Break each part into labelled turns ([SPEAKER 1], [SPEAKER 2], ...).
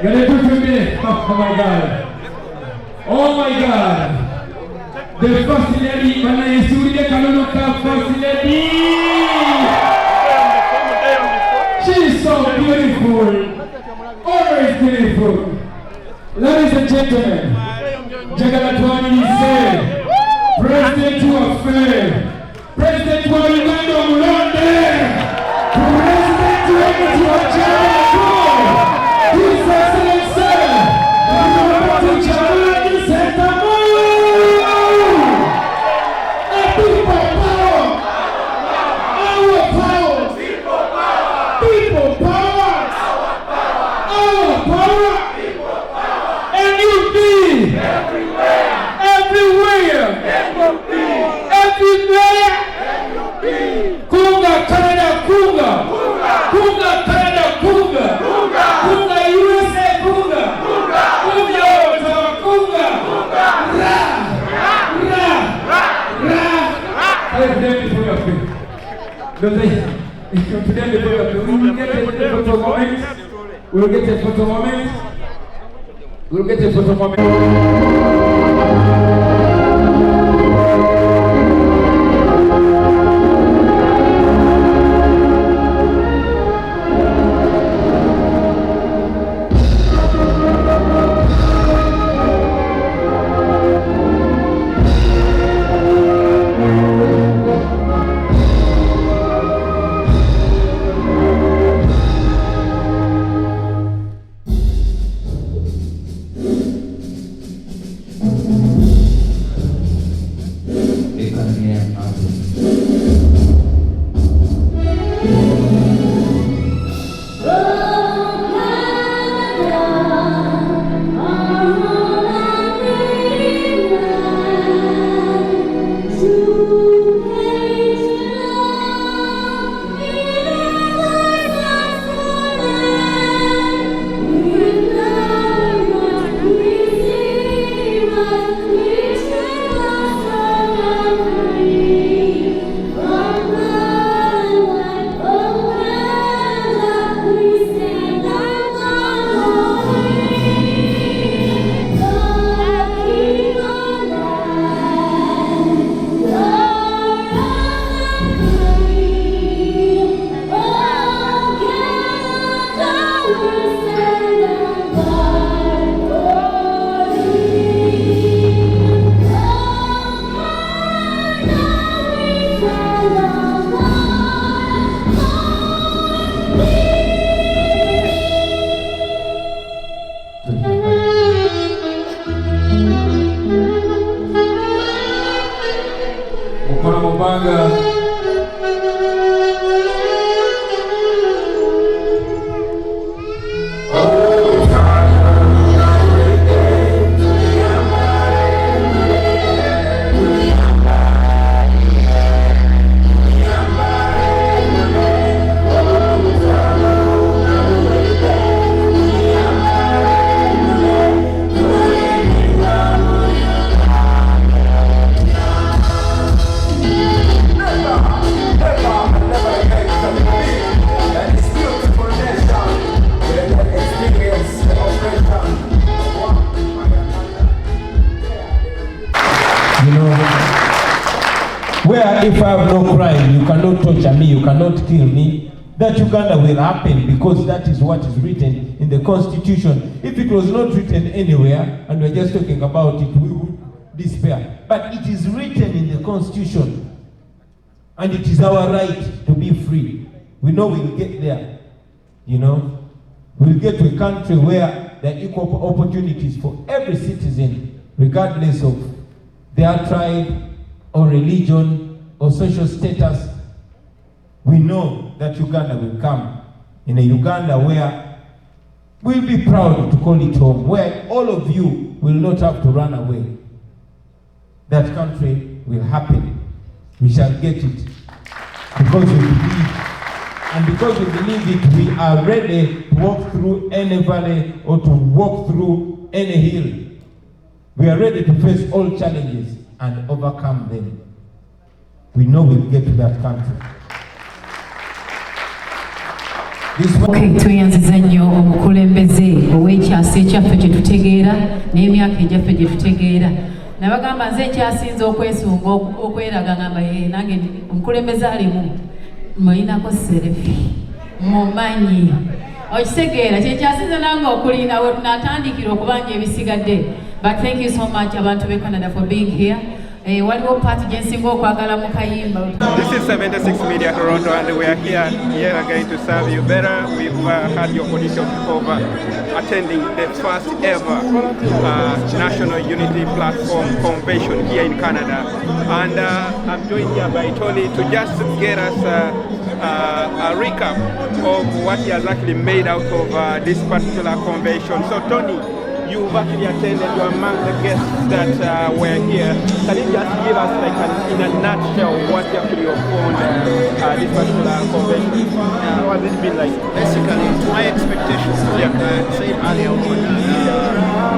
[SPEAKER 1] Can you do it with me? Oh my God. Oh my God. The first lady, when I see the Kanonoka first lady. She's so beautiful. Always beautiful. Ladies and gentlemen, Jagalatwani say, President to a fair, President to a Uganda Mulonde, President to a Jagalatwani, His Excellency, President Charles Sentamu, a people power, our power, people power, our power. NUP! Everywhere! Everywhere! NUP! Everywhere! NUP! Kunga Canada, Kunga! Kunga Canada, Kunga! Kunga USA, Kunga! Kunga Ottawa, Kunga! Ra! Ra! Ra! Today before your face. Today before your face. We will get a photo moment. We will get a photo moment. We'll get a photo moment.
[SPEAKER 2] Where if I have no crime, you cannot torture me, you cannot kill me, that Uganda will happen because that is what is written in the Constitution. If it was not written anywhere, and we're just talking about it, we would despair. But it is written in the Constitution, and it is our right to be free. We know we'll get there, you know. We'll get to a country where there are equal opportunities for every citizen, regardless of their tribe, or religion, or social status. We know that Uganda will come in a Uganda where we'll be proud to call it home, where all of you will not have to run away. That country will happen. We shall get it because we believe. And because we believe it, we are ready to walk through any valley or to walk through any hill. We are ready to face all challenges and overcome them. We know we'll get to that country.
[SPEAKER 3] Okay, tuyanziza nnyo omukulembeze ow'ekyasa ekyaffe kye tutegeera n'emyaka egyaffe gye tutegeera. Nabagamba nze ekyasinze okwesunga okweraga ngamba nange omukulembeze alimu mulinako serefi mumanyi okitegeera kyekyasinze nange okulina we tunatandikira okubanja ebisigadde. But thank you so much abantu b'e Canada for being here. Waliwo party gyensinga okwagala mu kayimba.
[SPEAKER 4] This is 76 Media Toronto and we are here again to serve you better. We've had the opportunity of attending the first ever National Unity Platform Convention here in Canada. And I'm joined here by Tony to just get us a recap of what he has actually made out of this particular convention. So Tony, you've actually attended, you're among the guests that were here. Can you just give us, like, in a nutshell, what actually you found this particular convention? What has it been like?
[SPEAKER 5] Basically, to my expectations, like I said earlier on,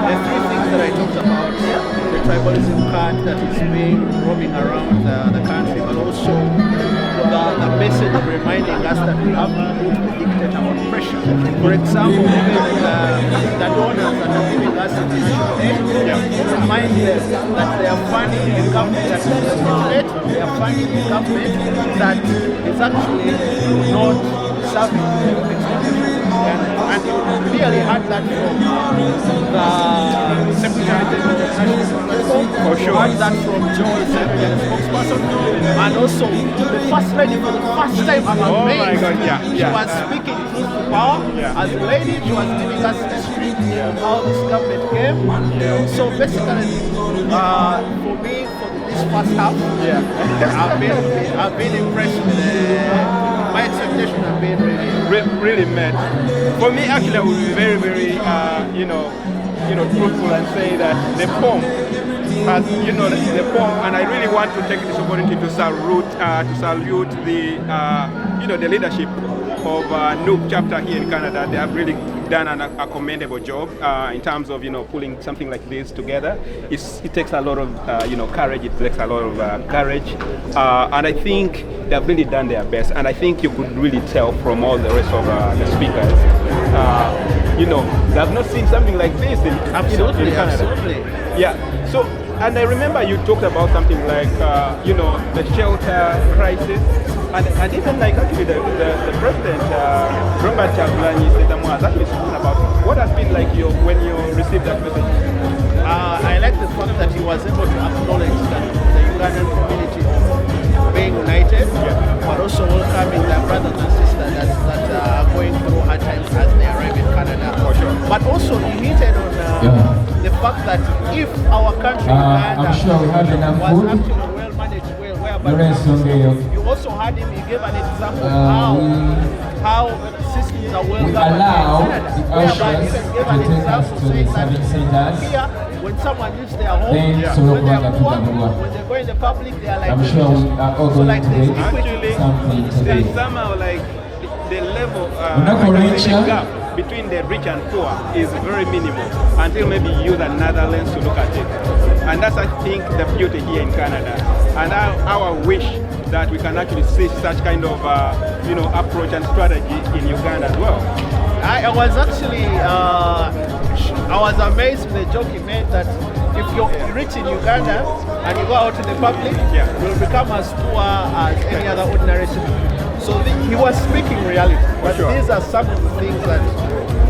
[SPEAKER 5] the three things that I talked about, the tribalism card that is being roaming around the country, but also the message of reminding us that we have to put the dictator on pressure. For example, the donors that are giving us international aid, remind them that they are funding a government that is legitimate, they are funding a government that is actually not serving their expectations. And you clearly had that from the Secretary General of the National Platform, for sure. You had that from Joel, the spokesperson, and also the First Lady for the first time I'm amazed.
[SPEAKER 4] My God,
[SPEAKER 5] she was speaking truth to power. As a lady, she was giving us history of how this government came. So basically, for me, for this first half, I've been impressed with my expectations have been
[SPEAKER 4] really met. For me, actually, I would be very, very, truthful and say that the poem has, the poem, and I really want to take this opportunity to salute the leadership of NUP chapter here in Canada. They have really done a commendable job in terms of pulling something like this together. It takes a lot of courage. It takes a lot of courage, and I think they have really done their best. And I think you could really tell from all the rest of the speakers. They have not seen something like this in Canada.
[SPEAKER 5] Absolutely.
[SPEAKER 4] Yeah. So, and I remember you talked about something like the shelter crisis. And even like actually the president, Robert Chagulanyi Sentamu, has actually spoken about what has been like when you received that message.
[SPEAKER 5] I like the fact that he was able to acknowledge that the Ugandan community being united, but also welcoming their brothers and sisters that are going through hard times as they arrive in Canada.
[SPEAKER 4] For sure.
[SPEAKER 5] But also he hinted on the fact that if our country, Uganda,
[SPEAKER 2] I'm sure we have enough
[SPEAKER 5] was
[SPEAKER 2] food.
[SPEAKER 5] actually well managed, you also had him, he gave an example of how systems are well
[SPEAKER 2] allow the
[SPEAKER 5] whereby he
[SPEAKER 2] ushers
[SPEAKER 5] gave
[SPEAKER 2] to
[SPEAKER 5] an
[SPEAKER 2] take us
[SPEAKER 5] example
[SPEAKER 2] to the
[SPEAKER 5] saying that
[SPEAKER 2] serving centers.
[SPEAKER 5] here, when someone leaves their home,
[SPEAKER 2] Then
[SPEAKER 5] when they are poor,
[SPEAKER 2] Solo
[SPEAKER 5] when they go in the public, they are like
[SPEAKER 2] I'm sure we are all going to
[SPEAKER 5] there's
[SPEAKER 2] read
[SPEAKER 4] Actually,
[SPEAKER 2] something today.
[SPEAKER 4] there's somehow like the level,
[SPEAKER 2] the
[SPEAKER 4] gap between the rich and poor is very minimal until maybe you use another lens to look at it. And that's, I think, the beauty here in Canada. And our wish that we can actually see such kind of, approach and strategy in Uganda as well.
[SPEAKER 5] I was actually, I was amazed with the joke he made that if you're rich in Uganda and you go out in the public, you'll become as poor as any other ordinary citizen. So he was speaking reality, but these are some of the things that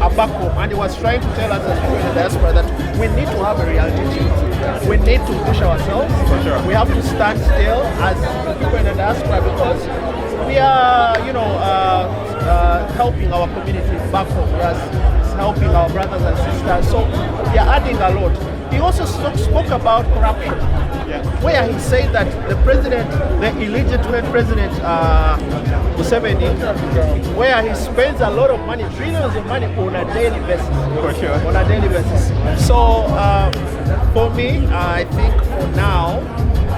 [SPEAKER 5] are back home, and he was trying to tell us as people in the diaspora that we need to have a reality check. We need to push ourselves. We have to stand still as people in the diaspora because we are, helping our community back home. We are helping our brothers and sisters. So we are adding a lot. He also spoke about corruption, where he said that the president, the illegitimate president, Museveni, where he spends a lot of money, trillions of money on a daily basis. On a daily basis. So for me, I think for now,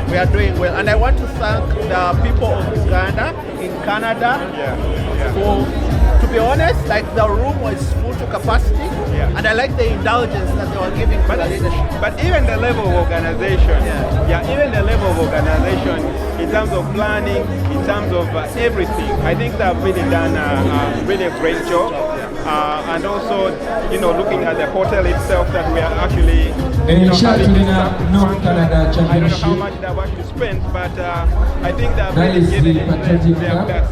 [SPEAKER 5] we are doing well. And I want to thank the people of Uganda in Canada for to be honest, like the room was full to capacity, and I like the indulgence that they were giving to the leadership.
[SPEAKER 4] But even the level of organization, even the level of organization in terms of planning, in terms of everything, I think they've really done really a great job. And also, looking at the hotel itself that we are actually,
[SPEAKER 1] North Canada
[SPEAKER 4] I don't know
[SPEAKER 1] Championship.
[SPEAKER 4] how much they've actually spent, but I think they've
[SPEAKER 1] That
[SPEAKER 4] really
[SPEAKER 1] is
[SPEAKER 4] given
[SPEAKER 1] the
[SPEAKER 4] it
[SPEAKER 1] patriotic
[SPEAKER 4] their
[SPEAKER 1] club.
[SPEAKER 4] best.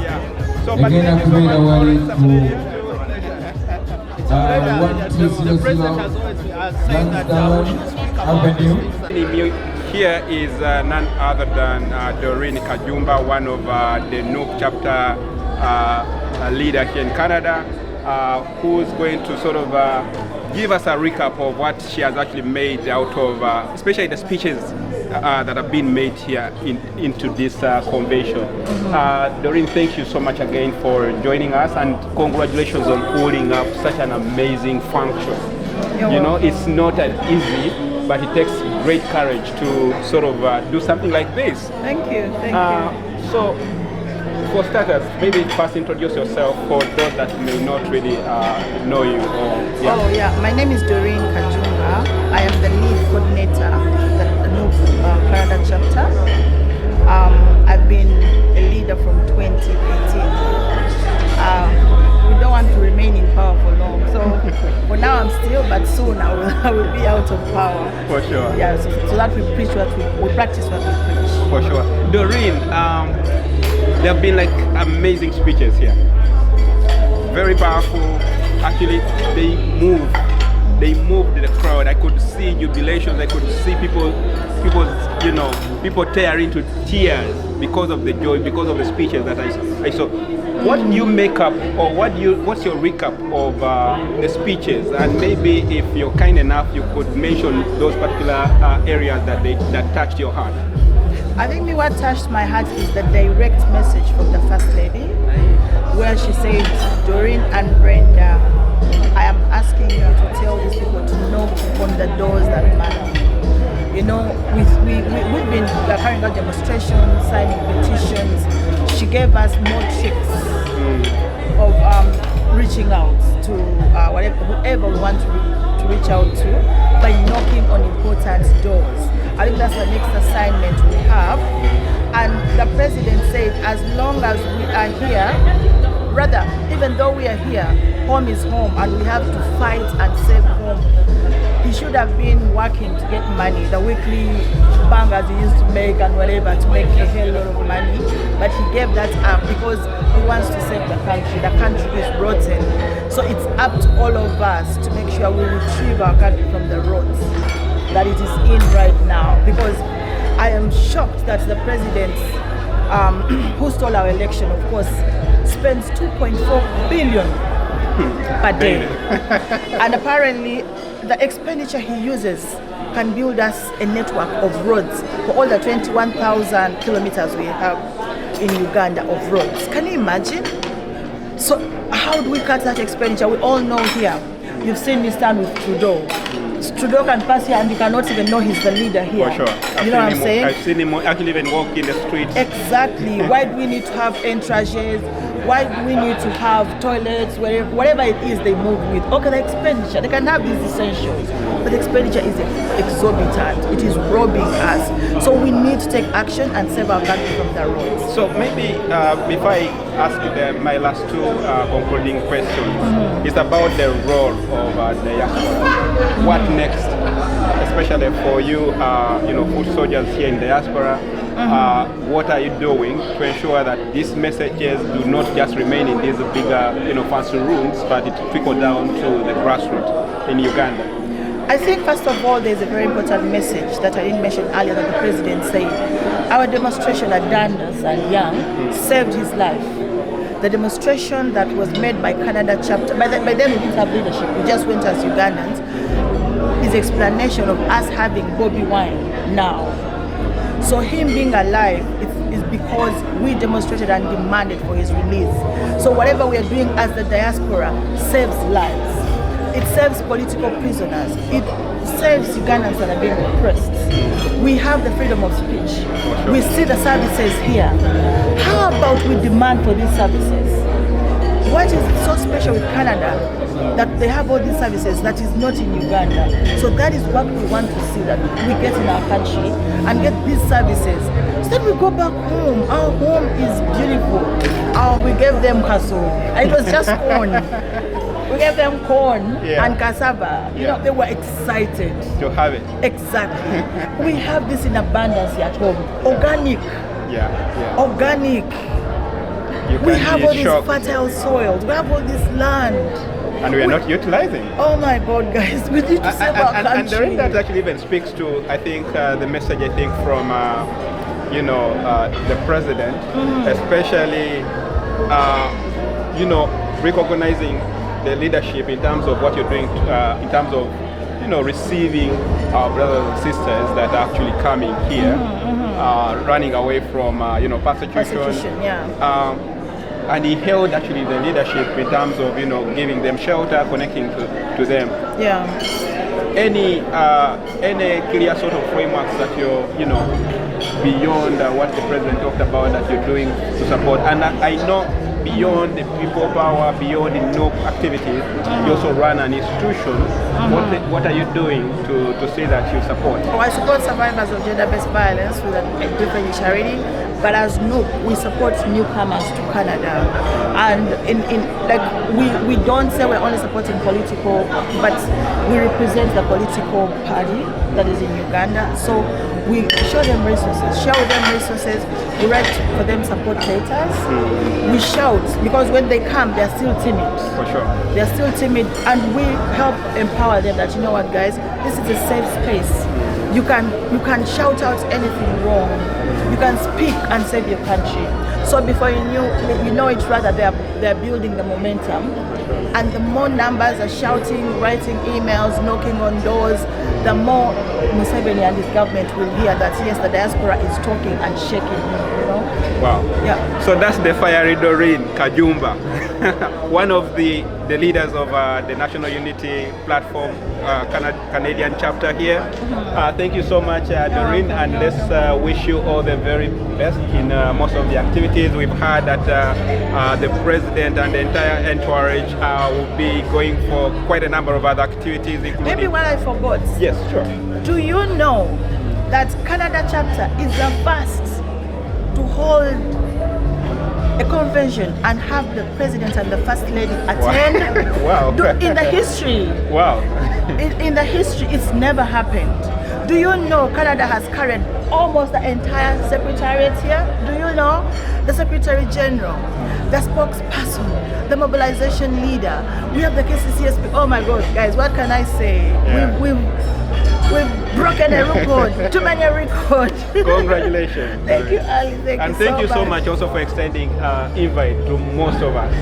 [SPEAKER 4] Yeah. So, but
[SPEAKER 1] Again,
[SPEAKER 4] thank you so
[SPEAKER 1] Akubela
[SPEAKER 4] much for
[SPEAKER 1] Wali
[SPEAKER 4] it.
[SPEAKER 1] to
[SPEAKER 5] The president has always been saying that we should speak about these
[SPEAKER 1] Avenue.
[SPEAKER 5] things.
[SPEAKER 4] Joining me here is none other than Dorine Kajumba, one of the NUP chapter leader here in Canada, who's going to sort of give us a recap of what she has actually made out of, especially the speeches that have been made here into this convention. Dorine, thank you so much again for joining us, and congratulations on holding up such an amazing function. It's not an easy, but it takes great courage to sort of do something like this.
[SPEAKER 6] Thank you.
[SPEAKER 4] So, for starters, maybe first introduce yourself for those that may not really know you.
[SPEAKER 6] My name is Dorine Kajumba. I am the lead coordinator of the NUP Canada chapter. I've been a leader from 2018. We don't want to remain in power for long, so for now I'm still, but soon I will be out of power.
[SPEAKER 4] For sure.
[SPEAKER 6] Yeah, so that we preach what we practice what we preach.
[SPEAKER 4] For sure. Dorine, there have been like amazing speeches here. Very powerful. Actually, they moved the crowd. I could see jubilations. I could see people tear into tears because of the joy, because of the speeches that I saw. What do you make up, or what's your recap of the speeches? And maybe if you're kind enough, you could mention those particular areas that touched your heart.
[SPEAKER 6] I think what touched my heart is the direct message from the First Lady, where she said, Dorine and Brenda, I am asking you to tell these people to knock on the doors that matter. We've been carrying out demonstrations, signing petitions. She gave us more tricks of reaching out to whoever we want to reach out to by knocking on important doors. I think that's the next assignment we have. And the president said, as long as we are here, rather, even though we are here, home is home, and we have to fight and save home. He should have been working to get money, the weekly bangers he used to make and whatever, to make a hell lot of money. But he gave that up because he wants to save the country. The country is rotten. So it's up to all of us to make sure we retrieve our country from the roads that it is in right now. Because I am shocked that the president, who stole our election, of course, spends 2.4 billion per day. And apparently, the expenditure he uses can build us a network of roads for all the 21,000 kilometers we have in Uganda of roads. Can you imagine? So how do we cut that expenditure? We all know here, you've seen me stand with Trudeau. Trudeau can pass here and you cannot even know he's the leader here.
[SPEAKER 4] For sure.
[SPEAKER 6] You know what I'm saying?
[SPEAKER 4] I've seen him actually even walk in the streets.
[SPEAKER 6] Exactly. Why do we need to have entrages? Why do we need to have toilets? Whatever it is they move with. Okay, the expenditure, they can have these essentials, but the expenditure is exorbitant. It is robbing us. So we need to take action and save our country from the roads.
[SPEAKER 4] So maybe before I ask my last two concluding questions, it's about the role of the diaspora. What next, especially for you, foot soldiers here in diaspora? What are you doing to ensure that these messages do not just remain in these bigger, fancy rooms, but it trickle down to the grassroots in Uganda?
[SPEAKER 6] I think first of all, there's a very important message that I didn't mention earlier that the president said. Our demonstration at Dundas and Young saved his life. The demonstration that was made by Canada chapter, by then we didn't have leadership, we just went as Ugandans, is explanation of us having Bobby Wine now. So him being alive is because we demonstrated and demanded for his release. So whatever we are doing as the diaspora saves lives. It saves political prisoners. It saves Ugandans that are being oppressed. We have the freedom of speech. We see the services here. How about we demand for these services? what is so special with Canada, that they have all these services that is not in Uganda. So that is what we want to see, that we get in our country and get these services. So then we go back home. Our home is beautiful. We gave them castle. It was just corn. We gave them corn and cassava. You know, they were excited
[SPEAKER 4] to have it.
[SPEAKER 6] Exactly. We have this in abundance at home. Organic. Organic. We have all these fertile soils. We have all this land.
[SPEAKER 4] And we are not utilizing.
[SPEAKER 6] Oh my God, guys, we need to save our country.
[SPEAKER 4] And Dorine, that actually even speaks to, I think, the message, I think, from, the president, especially, recognizing the leadership in terms of what you're doing, in terms of, receiving our brothers and sisters that are actually coming here, running away from, persecution. And he held actually the leadership in terms of, giving them shelter, connecting to them. Any clear sort of frameworks that you're, beyond what the president talked about that you're doing to support? And I know beyond the people power, beyond the NUP activities, you also run an institution. What are you doing to say that you support?
[SPEAKER 6] I support survivors of gender-based violence with a different charity, but as NUP, we support newcomers to Canada. And we don't say we're only supporting political, but we represent the political party that is in Uganda. So we show them resources, we write for them support letters, we shout, because when they come, they're still timid.
[SPEAKER 4] For sure.
[SPEAKER 6] They're still timid, and we help empower them that, you know what, guys, this is a safe space. You can shout out anything wrong. You can speak and save your country. So before you know it, rather they're building the momentum, and the more numbers are shouting, writing emails, knocking on doors, the more Museveni and his government will hear that yes, the diaspora is talking and shaking.
[SPEAKER 4] Wow.
[SPEAKER 6] Yeah.
[SPEAKER 4] So that's the fiery Dorine Kajumba, one of the leaders of the National Unity Platform Canadian chapter here. Thank you so much, Dorine, and let's wish you all the very best in most of the activities. We've heard that the president and the entire entourage will be going for quite a number of other activities, including...
[SPEAKER 6] Maybe what I forgot.
[SPEAKER 4] Yes, sure.
[SPEAKER 6] Do you know that Canada chapter is the first to hold a convention and have the president and the first lady attend?
[SPEAKER 4] Wow.
[SPEAKER 6] In the history.
[SPEAKER 4] Wow.
[SPEAKER 6] In the history, it's never happened. Do you know Canada has carried almost the entire secretariat here? Do you know? The Secretary General, the spokesperson, the mobilization leader. We have the KCCSP. Oh my God, guys, what can I say?
[SPEAKER 4] Yeah.
[SPEAKER 6] We've broken a record, too many records.
[SPEAKER 4] Congratulations.
[SPEAKER 6] Thank you, Ali.
[SPEAKER 4] Thank you so much also for extending invite to most of us.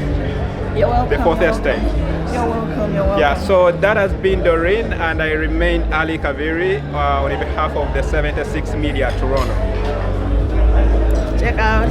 [SPEAKER 6] You're welcome.
[SPEAKER 4] The fourth time.
[SPEAKER 6] You're welcome.
[SPEAKER 4] Yeah, so that has been Dorine, and I remain Ali Kaviri on behalf of the 76 Media Toronto.
[SPEAKER 6] Check out.